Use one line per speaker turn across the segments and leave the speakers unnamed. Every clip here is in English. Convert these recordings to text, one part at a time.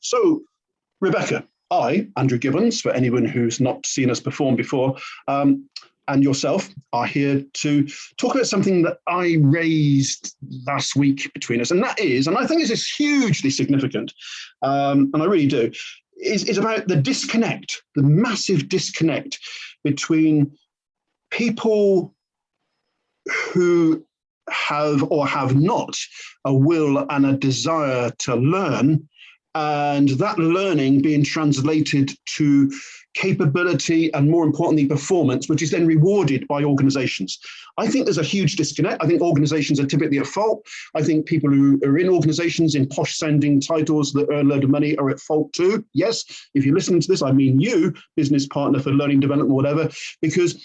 So, Rebecca, Andrew Gibbons, for anyone who's not seen us perform before, and yourself are here to talk about something that I raised last week between us. And that is, and I think this is hugely significant, and I really do, is about the disconnect, the massive disconnect between people who have or have not a will and a desire to learn, and that learning being translated to capability and, more importantly, performance, which is then rewarded by organizations. I think there's a huge disconnect. I think organizations are typically at fault. I think people who are in organizations in posh sounding titles that earn a load of money are at fault too. Yes, if you're listening to this, I mean you, business partner for learning development, whatever, because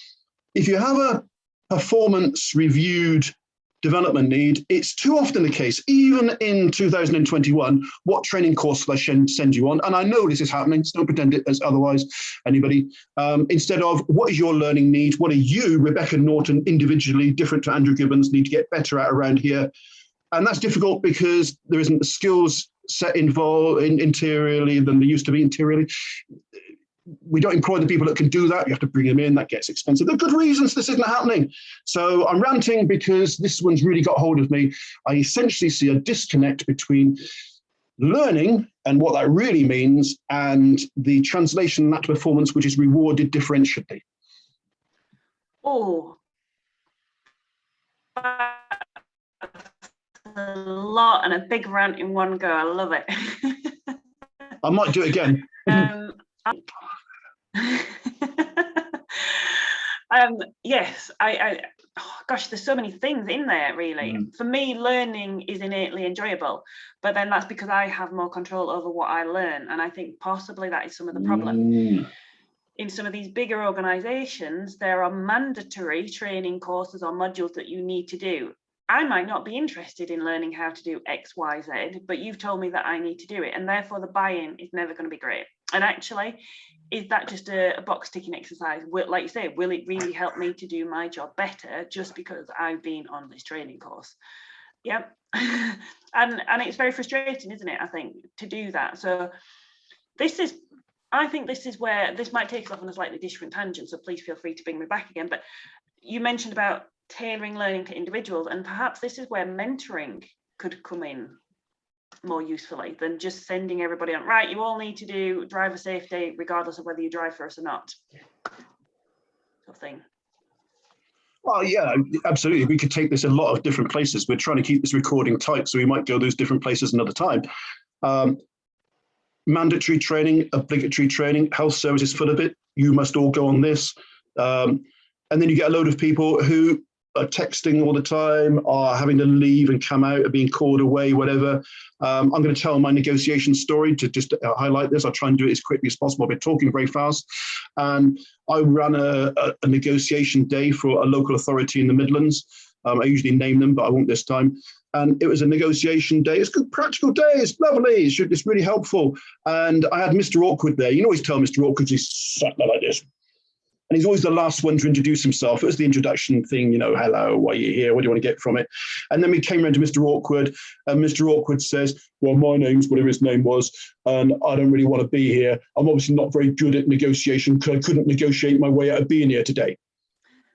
if you have a performance reviewed development need, it's too often the case, even in 2021, what training course will I send you on? And I know this is happening, so don't pretend it as otherwise, anybody. Instead of, what is your learning need? What are you, Rebecca Norton, individually, different to Andrew Gibbons, need to get better at around here? And that's difficult because there isn't the skills set involved interiorly than there used to be interiorly. We don't employ the people that can do that. You have to bring them in. That gets expensive. There are good reasons this isn't happening. So I'm ranting because this one's really got hold of me. I essentially see a disconnect between learning and what that really means and the translation of that performance, which is rewarded differentially.
Oh, a lot and a big rant in one go. I love it.
I might do it again.
Yes, gosh, there's so many things in there, really. For me, learning is innately enjoyable, but then that's because I have more control over what I learn, and I think possibly that is some of the problem. In some of these bigger organizations, there are mandatory training courses or modules that you need to do. I might not be interested in learning how to do X, Y, Z, but you've told me that I need to do it, and therefore the buy-in is never going to be great. And actually, is that just a box ticking exercise? Like you say, will it really help me to do my job better just because I've been on this training course? Yep. and it's very frustrating, isn't it, I think, to do that. So I think this is where this might take us off on a slightly different tangent, so please feel free to bring me back again. But you mentioned about tailoring learning to individuals, and perhaps this is where mentoring could come in more usefully than just sending everybody on, right, you all need to do driver safety regardless of whether you drive for us or not, sort of thing.
Well, yeah, absolutely. We could take this a lot of different places. We're trying to keep this recording tight, so we might go those different places another time. Mandatory training, obligatory training, health services full of it. You must all go on this. And then you get a load of people who are texting all the time, are having to leave and come out, are being called away, whatever. I'm going to tell my negotiation story to just highlight this. I'll try and do it as quickly as possible. I've been talking very fast. And I ran a negotiation day for a local authority in the Midlands. I usually name them, but I won't this time. And it was a negotiation day. It's a good practical day. It's lovely. It's really helpful. And I had Mr. Awkward there. You can always tell Mr. Awkward, he's sat there like this. And he's always the last one to introduce himself. It was the introduction thing, hello, why are you here? What do you want to get from it? And then we came around to Mr. Awkward, and Mr. Awkward says, well, my name's whatever his name was, and I don't really want to be here. I'm obviously not very good at negotiation because I couldn't negotiate my way out of being here today.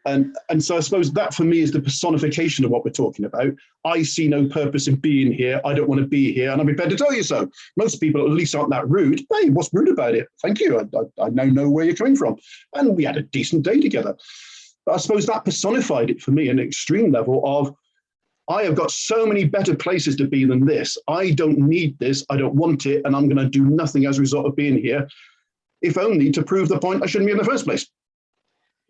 And so I suppose that for me is the personification of what we're talking about. I see no purpose in being here. I don't want to be here. And I'm prepared to tell you so. Most people at least aren't that rude. Hey, what's rude about it? Thank you. I now know where you're coming from. And we had a decent day together. But I suppose that personified it for me at an extreme level of, I have got so many better places to be than this. I don't need this. I don't want it. And I'm going to do nothing as a result of being here, if only to prove the point I shouldn't be in the first place.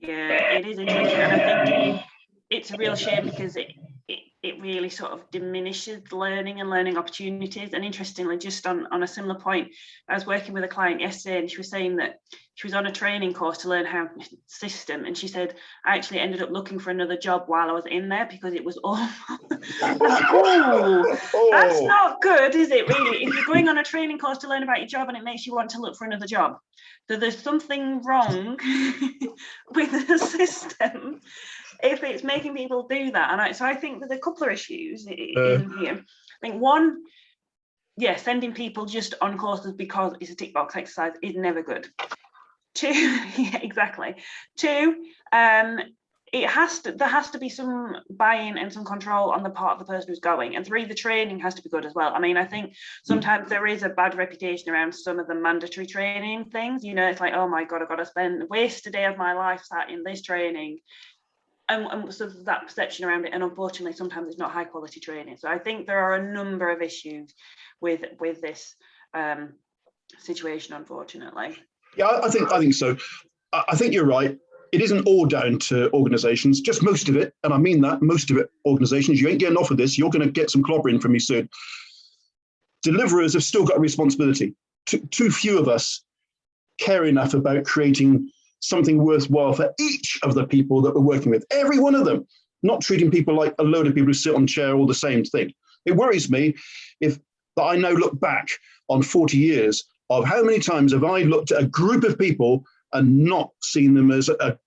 Yeah, it is interesting, and I think it's a real shame because it really sort of diminishes learning and learning opportunities. And interestingly, just on a similar point, I was working with a client yesterday, and she was saying that she was on a training course to learn how system, and she said, I actually ended up looking for another job while I was in there because it was awful. That's not good, is it, really? If you're going on a training course to learn about your job and it makes you want to look for another job, so there's something wrong with the system if it's making people do that. And so I think there's a couple of issues in here. I think one, yeah, sending people just on courses because it's a tick box exercise is never good. 2, yeah, exactly. 2, there has to be some buy-in and some control on the part of the person who's going. And 3, the training has to be good as well. I mean, I think sometimes there is a bad reputation around some of the mandatory training things. You know, it's like, oh my God, I've got to waste a day of my life sat in this training. And so that perception around it, and unfortunately sometimes it's not high quality training. So I think there are a number of issues with this situation, unfortunately.
Yeah, I think so. I think you're right. It isn't all down to organisations, just most of it, and I mean that, most of it, organisations. You ain't getting off of this, you're going to get some clobbering from me soon. Deliverers have still got a responsibility. Too few of us care enough about creating something worthwhile for each of the people that we're working with, every one of them, not treating people like a load of people who sit on a chair all the same thing. It worries me that I now look back on 40 years of how many times have I looked at a group of people and not seen them as a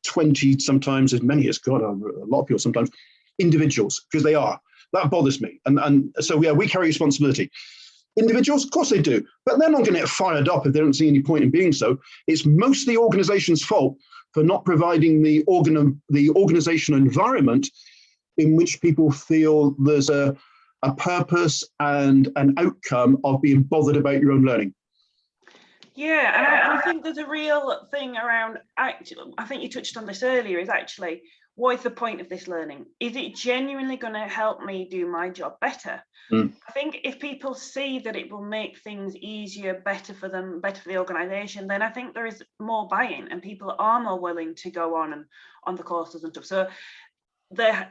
20, sometimes as many as, God, a lot of people sometimes, individuals, because they are. That bothers me. And so, yeah, we carry responsibility. Individuals, of course they do, but they're not going to get fired up if they don't see any point in being so. It's mostly the organization's fault for not providing the organizational environment in which people feel there's a purpose and an outcome of being bothered about your own learning.
Yeah, and I think there's a real thing around, actually, I think you touched on this earlier, is actually, what is the point of this learning? Is it genuinely going to help me do my job better? I think if people see that it will make things easier, better for them, better for the organisation, then I think there is more buy-in and people are more willing to go on the courses and stuff. So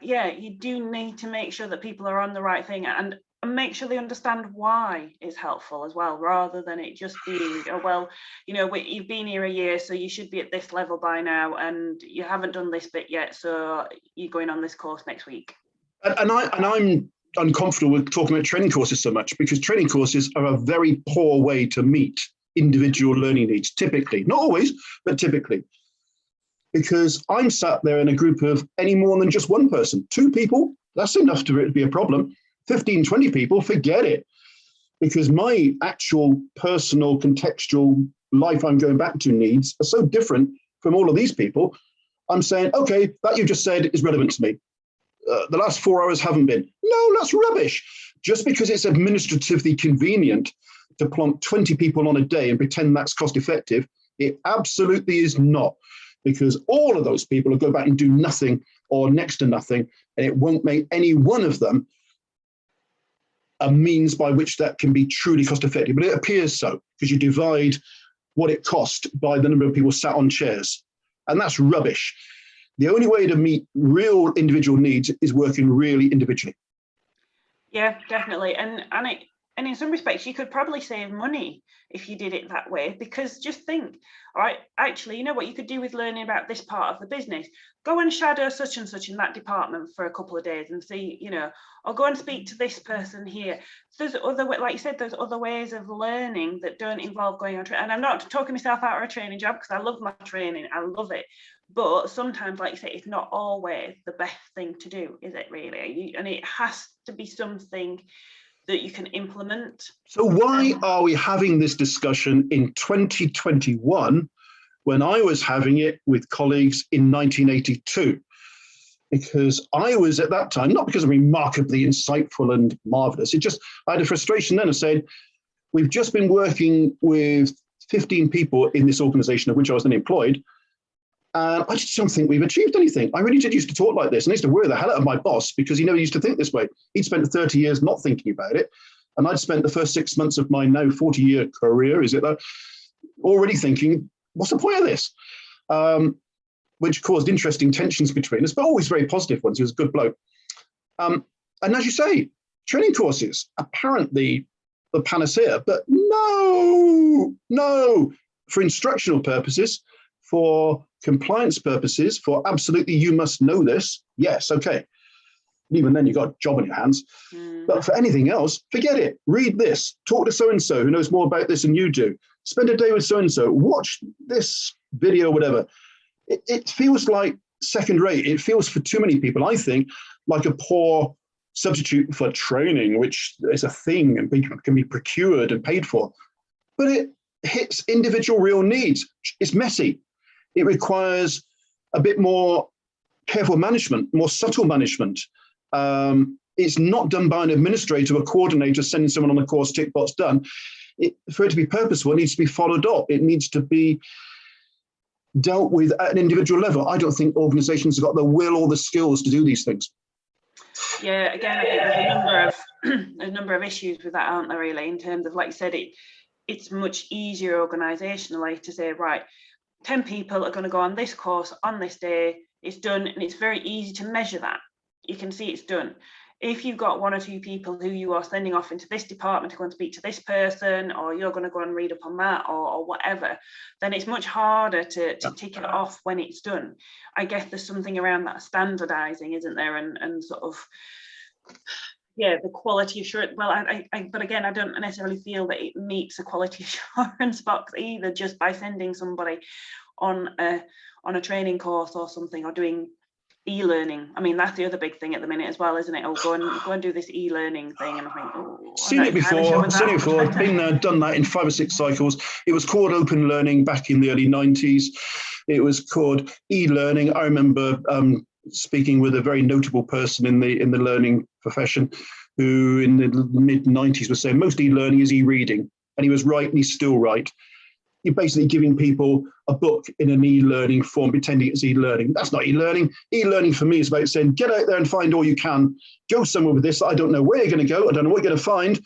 you do need to make sure that people are on the right thing and make sure they understand why it's helpful as well, rather than it just being, oh, well, you know, you've been here a year, so you should be at this level by now, and you haven't done this bit yet, so you're going on this course next week.
And I'm uncomfortable with talking about training courses so much, because training courses are a very poor way to meet individual learning needs, typically. Not always, but typically. Because I'm sat there in a group of any more than just one person. 2 people, that's enough to be a problem. 15, 20 people, forget it. Because my actual personal contextual life I'm going back to needs are so different from all of these people. I'm saying, okay, that you just said is relevant to me. The last 4 hours haven't been. No, that's rubbish. Just because it's administratively convenient to plonk 20 people on a day and pretend that's cost effective, it absolutely is not. Because all of those people will go back and do nothing or next to nothing, and it won't make any one of them a means by which that can be truly cost effective. But it appears so, because you divide what it cost by the number of people sat on chairs. And that's rubbish. The only way to meet real individual needs is working really individually.
Yeah, definitely. And in some respects, you could probably save money if you did it that way, because just think, all right, actually, you know what you could do with learning about this part of the business? Go and shadow such and such in that department for a couple of days and see, you know, or go and speak to this person here. There's other, like you said, there's other ways of learning that don't involve going on training. And I'm not talking myself out of a training job, because I love my training, I love it. But sometimes, like you say, it's not always the best thing to do, is it really? And it has to be something that you can implement.
So why are we having this discussion in 2021 when I was having it with colleagues in 1982? Because I was at that time, not because I'm remarkably insightful and marvelous, I had a frustration then of saying, we've just been working with 15 people in this organization of which I was then employed, and I just don't think we've achieved anything. I really did used to talk like this, and I used to worry the hell out of my boss because he never used to think this way. He'd spent 30 years not thinking about it, and I'd spent the first 6 months of my now 40-year career, already thinking, what's the point of this? Which caused interesting tensions between us, but always very positive ones. He was a good bloke. And as you say, training courses, apparently the panacea, but no, for instructional purposes, for compliance purposes, for absolutely you must know this, yes, okay. Even then you've got a job on your hands. But for anything else, forget it. Read this, talk to so-and-so who knows more about this than you do. Spend a day with so-and-so, watch this video, whatever. It feels like second rate. It feels for too many people, I think, like a poor substitute for training, which is a thing and can be procured and paid for. But it hits individual real needs. It's messy. It requires a bit more careful management, more subtle management. It's not done by an administrator or coordinator sending someone on the course, tick box, done. For it to be purposeful, it needs to be followed up. It needs to be dealt with at an individual level. I don't think organisations have got the will or the skills to do these things.
Yeah, again, I think there's a number of issues with that, aren't there, really, in terms of, like you said, it's much easier organisationally to say, right, 10 people are going to go on this course on this day, it's done, and it's very easy to measure that. You can see it's done. If you've got 1 or 2 people who you are sending off into this department to go and speak to this person, or you're going to go and read up on that, or whatever, then it's much harder to tick it off when it's done. I guess there's something around that standardizing, isn't there? And sort of, yeah, the quality assurance. Well, but again, I don't necessarily feel that it meets a quality assurance box either, just by sending somebody on a training course or something, or doing e-learning. I mean, that's the other big thing at the minute as well, isn't it? Oh, go and do this e-learning thing, and I think,
seen it before, been there, done that in 5 or 6 cycles. It was called open learning back in the early 90s. It was called e-learning. I remember speaking with a very notable person in the learning profession, who in the mid 90s was saying most e-learning is e-reading, and he was right, and he's still right. You're basically giving people a book in an e-learning form, pretending it's e-learning. That's not e-learning. E-learning for me is about saying, get out there and find all you can. Go somewhere with this. I don't know where you're going to go. I don't know what you're going to find.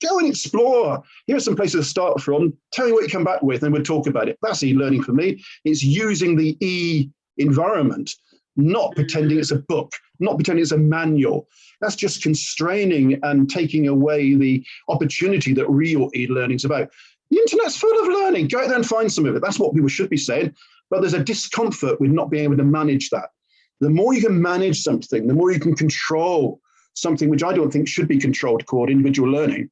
Go and explore. Here are some places to start from. Tell me what you come back with, and we'll talk about it. That's e-learning for me. It's using the e-environment, not pretending it's a book, not pretending it's a manual. That's just constraining and taking away the opportunity that real e-learning is about. The internet's full of learning. Go out there and find some of it. That's what people should be saying. But there's a discomfort with not being able to manage that. The more you can manage something, the more you can control something, which I don't think should be controlled, called individual learning,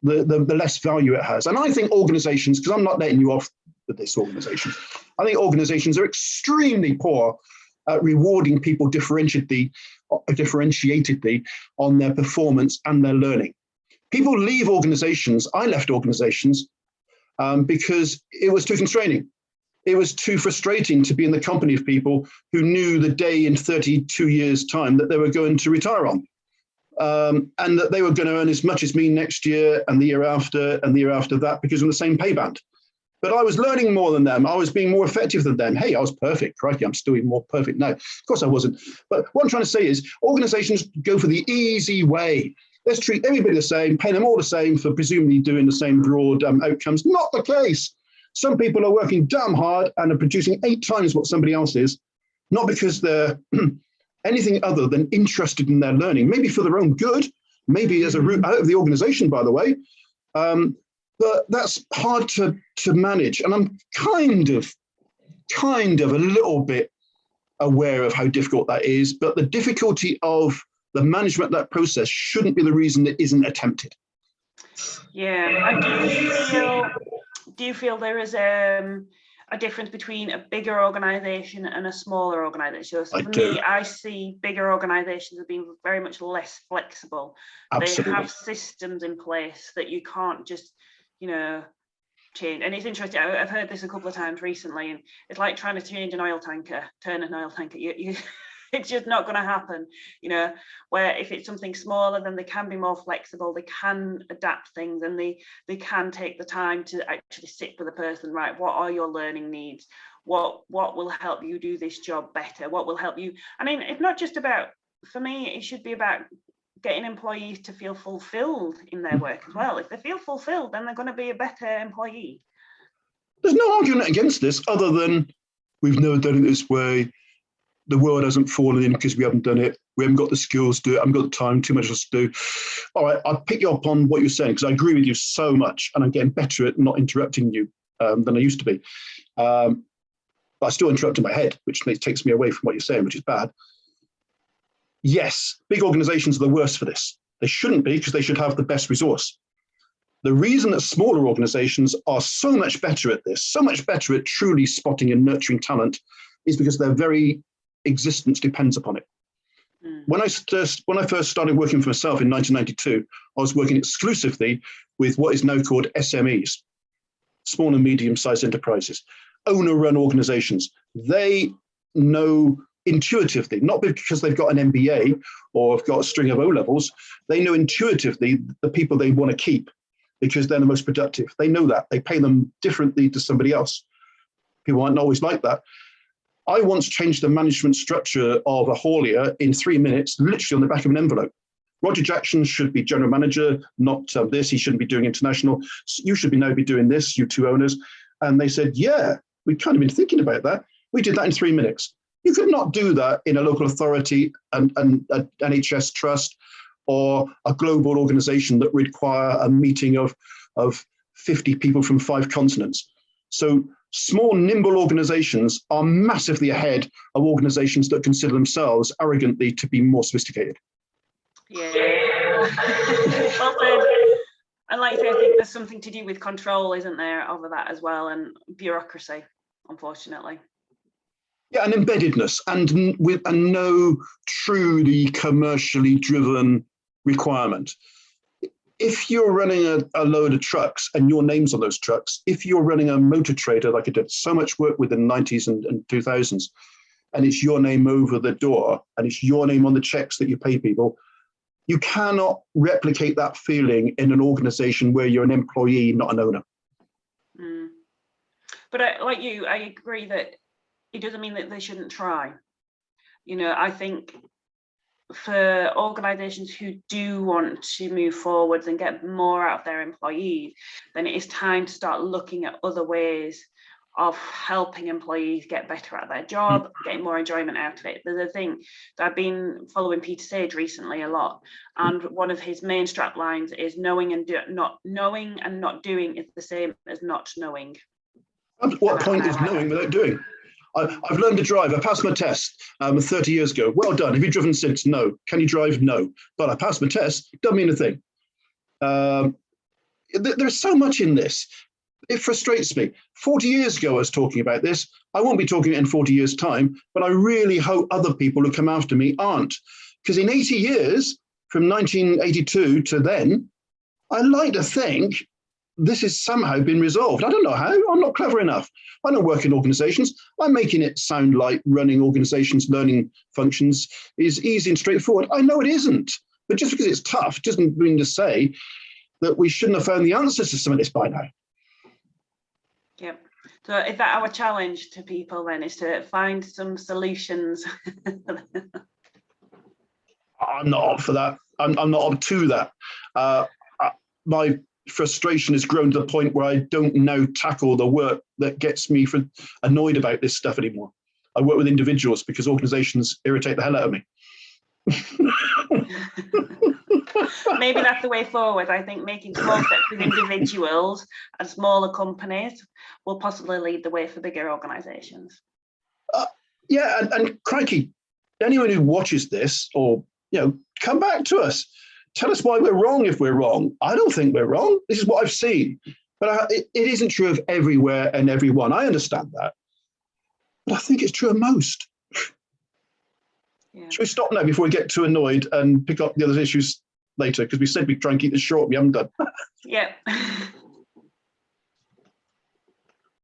the less value it has. And I think organizations, because I'm not letting you off with this organization, I think organizations are extremely poor at rewarding people differentiatedly on their performance and their learning. People leave organizations. I left organizations because it was too constraining. It was too frustrating to be in the company of people who knew the day in 32 years' time that they were going to retire on, and that they were going to earn as much as me next year and the year after and the year after that, because we're in the same pay band. But I was learning more than them. I was being more effective than them. Hey, I was perfect. Crikey, I'm still even more perfect now. Of course I wasn't. But what I'm trying to say is organizations go for the easy way. Let's treat everybody the same, pay them all the same for presumably doing the same broad outcomes. Not the case. Some people are working damn hard and are producing 8 times what somebody else is, not because they're anything other than interested in their learning, maybe for their own good, maybe as a route out of the organization, by the way. But that's hard to manage. And I'm kind of a little bit aware of how difficult that is, but the difficulty of the management of that process shouldn't be the reason it isn't attempted.
Yeah, and do you feel there is a difference between a bigger organisation and a smaller organisation? So for me, I see bigger organisations as being very much less flexible. Absolutely. They have systems in place that you can't just, change. And it's interesting. I've heard this a couple of times recently, and it's like trying to change an oil tanker, turn an oil tanker. It's just not going to happen, where if it's something smaller, then they can be more flexible, they can adapt things, and they can take the time to actually sit with a person, right? What are your learning needs? What will help you do this job better? What will help you? I mean, it's not just about, for me, it should be about getting employees to feel fulfilled in their work as well. If they feel fulfilled, then they're going to be a better employee.
There's no argument against this other than we've never done it this way. The world hasn't fallen in because we haven't done it. We haven't got the skills to do it. I haven't got the time, too much else to do. All right, I'll pick you up on what you're saying, because I agree with you so much, and I'm getting better at not interrupting you than I used to be. But I still interrupt in my head, which takes me away from what you're saying, which is bad. Yes, big organizations are the worst for this. They shouldn't be, because they should have the best resource. The reason that smaller organizations are so much better at this, so much better at truly spotting and nurturing talent, is because their very existence depends upon it. When I first started working for myself in 1992, I was working exclusively with what is now called SMEs, small and medium-sized enterprises, owner-run organizations. They know intuitively, not because they've got an MBA or have got a string of O-levels, they know intuitively the people they want to keep because they're the most productive. They know that. They pay them differently to somebody else. People aren't always like that. I once changed the management structure of a haulier in 3 minutes, literally on the back of an envelope. Roger Jackson should be general manager, not this. He shouldn't be doing international. You should now be doing this, you two owners. And they said, yeah, we've kind of been thinking about that. We did that in 3 minutes. You could not do that in a local authority and an NHS trust or a global organization that require a meeting of 50 people from 5 continents. So small, nimble organizations are massively ahead of organizations that consider themselves arrogantly to be more sophisticated.
Yeah. Well said. And like I say, I think there's something to do with control, isn't there, over that as well, and bureaucracy, unfortunately.
Yeah, and embeddedness, and with no truly commercially driven requirement. If you're running a load of trucks and your name's on those trucks, if you're running a motor trader, like I did so much work with in the 90s and 2000s, and it's your name over the door and it's your name on the checks that you pay people, you cannot replicate that feeling in an organization where you're an employee, not an owner.
But like you, I agree that it doesn't mean that they shouldn't try. You know, I think for organizations who do want to move forwards and get more out of their employees, then it is time to start looking at other ways of helping employees get better at their job, getting more enjoyment out of it. There's a thing that I've been following Peter Sage recently a lot, and one of his main strap lines is knowing and not doing is the same as not knowing.
What point is knowing without doing? I've learned to drive. I passed my test 30 years ago. Well done. Have you driven since? No. Can you drive? No. But I passed my test. Doesn't mean a thing. There's so much in this. It frustrates me. 40 years ago, I was talking about this. I won't be talking in 40 years' time, but I really hope other people who come after me aren't. Because in 80 years, from 1982 to then, I like to think this has somehow been resolved. I don't know how. I'm not clever enough. I don't work in organizations. I'm making it sound like running organizations, learning functions is easy and straightforward. I know it isn't. But just because it's tough doesn't mean to say that we shouldn't have found the answers to some of this by now.
Yep. So is that our challenge to people then, is to find some solutions?
I'm not up for that. I'm not up to that. My frustration has grown to the point where I don't now tackle the work that gets me annoyed about this stuff anymore. I work with individuals because organizations irritate the hell out of me.
Maybe that's the way forward. I think making small steps with individuals and smaller companies will possibly lead the way for bigger organizations.
Yeah, and crikey, anyone who watches this, or come back to us. Tell us why we're wrong if we're wrong. I don't think we're wrong. This is what I've seen. But it isn't true of everywhere and everyone. I understand that. But I think it's true of most. Yeah. Should we stop now before we get too annoyed and pick up the other issues later? Because we said we'd try and keep this short. We haven't done.
Yeah.